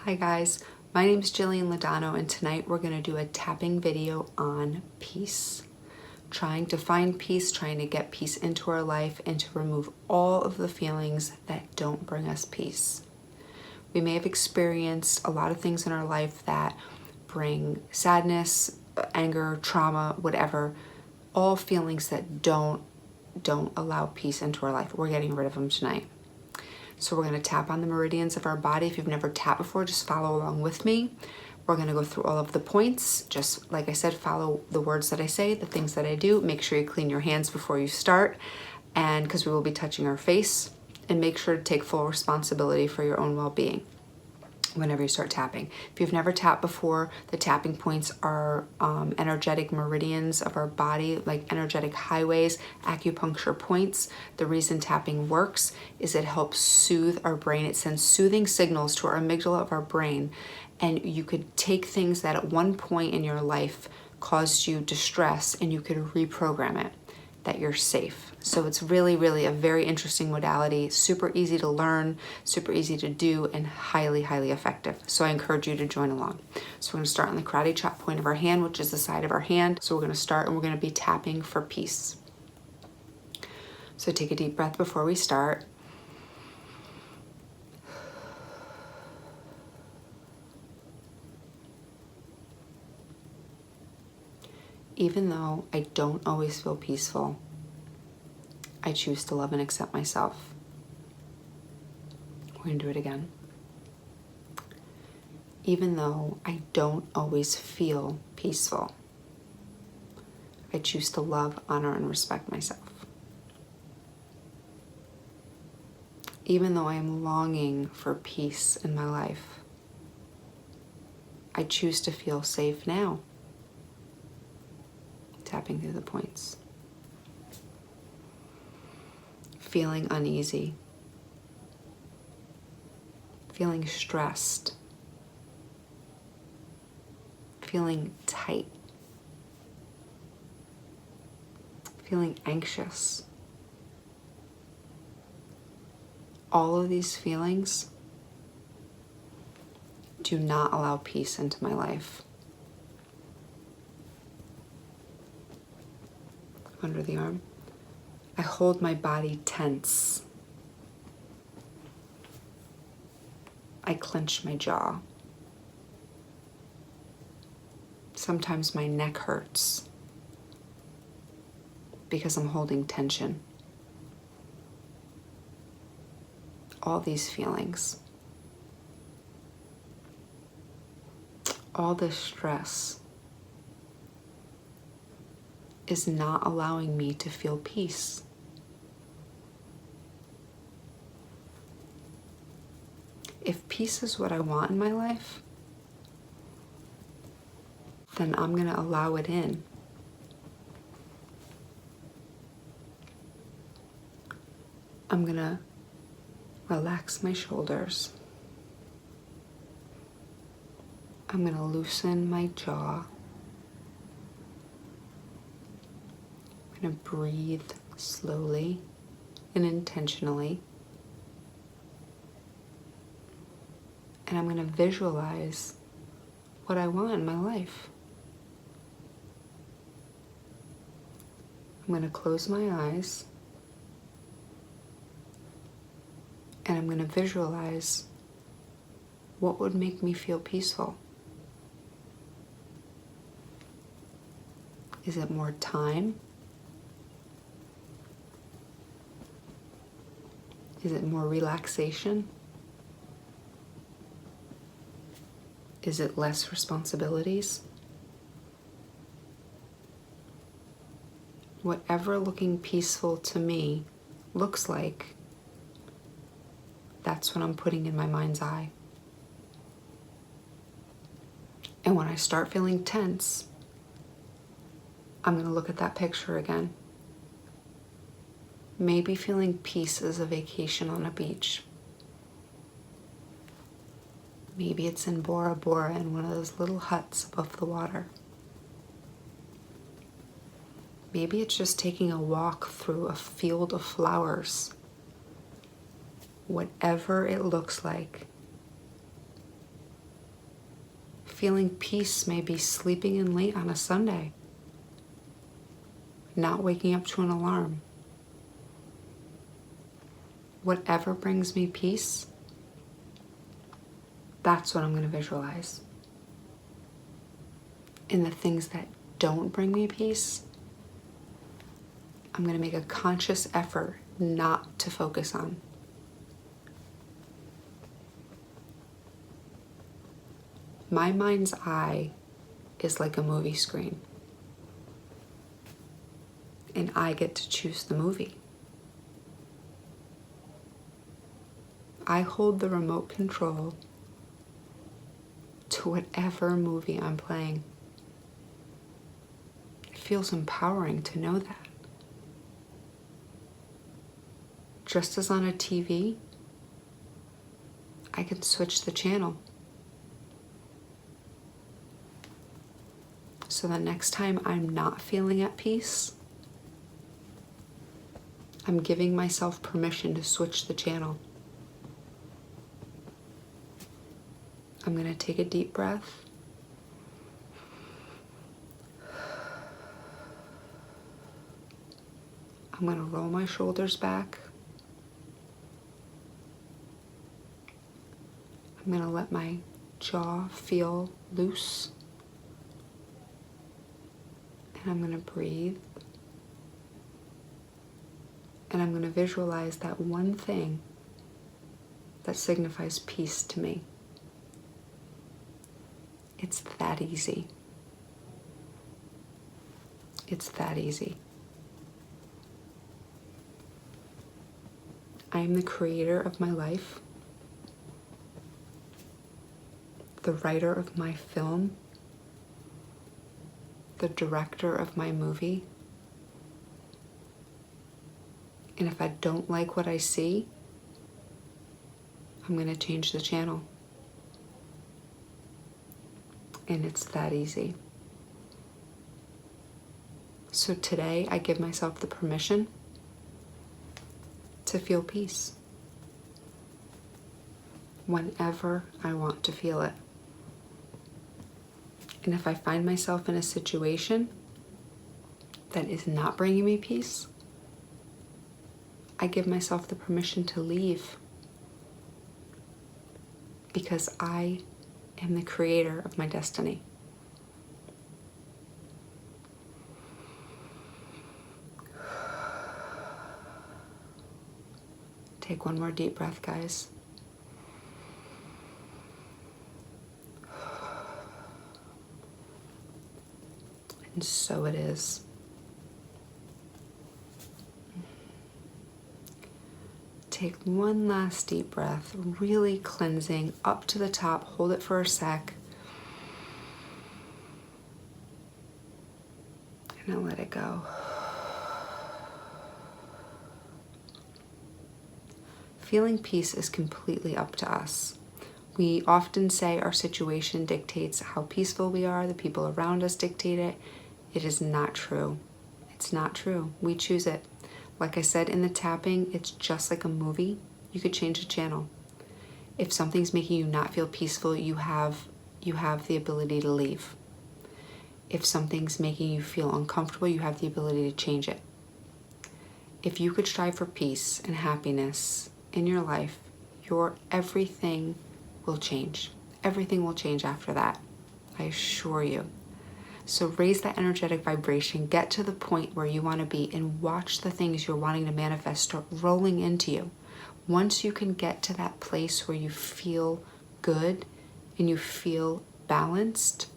Hi guys, my name is Jillian Ladano and tonight we're going to do a tapping video on peace. Trying to find peace, trying to get peace into our life and to remove all of the feelings that don't bring us peace. We may have experienced a lot of things in our life that bring sadness, anger, trauma, whatever, all feelings that don't allow peace into our life. We're getting rid of them tonight. So we're going to tap on the meridians of our body. If you've never tapped before, just follow along with me. We're going to go through all of the points. Just like I said, follow the words that I say, the things that I do. Make sure you clean your hands before you start, and because we will be touching our face, and make sure to take full responsibility for your own well-being whenever you start tapping. If you've never tapped before, the tapping points are energetic meridians of our body, like energetic highways, acupuncture points. The reason tapping works is it helps soothe our brain. It sends soothing signals to our amygdala of our brain, and you could take things that at one point in your life caused you distress and you could reprogram it, that you're safe. So it's really, really a very interesting modality, super easy to learn, super easy to do, and highly, highly effective. So I encourage you to join along. So we're gonna start on the karate chop point of our hand, which is the side of our hand. So we're gonna start and we're gonna be tapping for peace. So take a deep breath before we start. Even though I don't always feel peaceful, I choose to love and accept myself. We're gonna do it again. Even though I don't always feel peaceful, I choose to love, honor, and respect myself. Even though I am longing for peace in my life, I choose to feel safe now. Tapping through the points. Feeling uneasy. Feeling stressed. Feeling tight. Feeling anxious. All of these feelings do not allow peace into my life. Under the arm. I hold my body tense. I clench my jaw. Sometimes my neck hurts because I'm holding tension. All these feelings, all this stress is not allowing me to feel peace. If peace is what I want in my life, then I'm going to allow it in. I'm going to relax my shoulders. I'm going to loosen my jaw. I'm going to breathe slowly and intentionally. And I'm going to visualize what I want in my life. I'm going to close my eyes and I'm going to visualize what would make me feel peaceful. Is it more time? Is it more relaxation? Is it less responsibilities? Whatever looking peaceful to me looks like, that's what I'm putting in my mind's eye. And when I start feeling tense, I'm going to look at that picture again. Maybe feeling peace is a vacation on a beach. Maybe it's in Bora Bora in one of those little huts above the water. Maybe it's just taking a walk through a field of flowers. Whatever it looks like, Feeling peace may be sleeping in late on a Sunday, not waking up to an alarm. Whatever brings me peace, that's what I'm going to visualize. And the things that don't bring me peace, I'm going to make a conscious effort not to focus on. My mind's eye is like a movie screen, and I get to choose the movie. I hold the remote control to whatever movie I'm playing. It feels empowering to know that. Just as on a TV, I can switch the channel. So the next time I'm not feeling at peace, I'm giving myself permission to switch the channel. I'm going to take a deep breath. I'm going to roll my shoulders back. I'm going to let my jaw feel loose. And I'm going to breathe. And I'm going to visualize that one thing that signifies peace to me. It's that easy. It's that easy. I am the creator of my life, the writer of my film, the director of my movie. And if I don't like what I see, I'm going to change the channel. And it's that easy. So today I give myself the permission to feel peace whenever I want to feel it. And if I find myself in a situation that is not bringing me peace, I give myself the permission to leave, because I am the creator of my destiny. Take one more deep breath, guys. And so it is. Take one last deep breath, really cleansing up to the top. Hold it for a sec. And now let it go. Feeling peace is completely up to us. We often say our situation dictates how peaceful we are, the people around us dictate it. It is not true. It's not true. We choose it. Like I said in the tapping, it's just like a movie. You could change the channel. If something's making you not feel peaceful, you have the ability to leave. If something's making you feel uncomfortable, you have the ability to change it. If you could strive for peace and happiness in your life, your everything will change. Everything will change after that. I assure you. So raise that energetic vibration, get to the point where you want to be, and watch the things you're wanting to manifest start rolling into you. Once you can get to that place where you feel good and you feel balanced,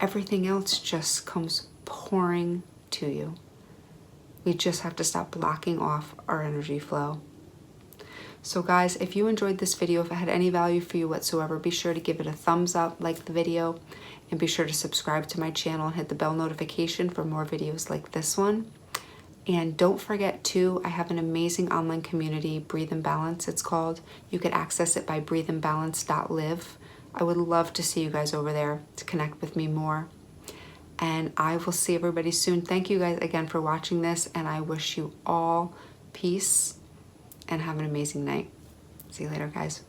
everything else just comes pouring to you. We just have to stop blocking off our energy flow. So guys, if you enjoyed this video, if it had any value for you whatsoever, be sure to give it a thumbs up, like the video, and be sure to subscribe to my channel and hit the bell notification for more videos like this one. And don't forget too, I have an amazing online community, Breathe and Balance it's called. You can access it by breatheandbalance.live. I would love to see you guys over there to connect with me more. And I will see everybody soon. Thank you guys again for watching this, and I wish you all peace and have an amazing night. See you later, guys.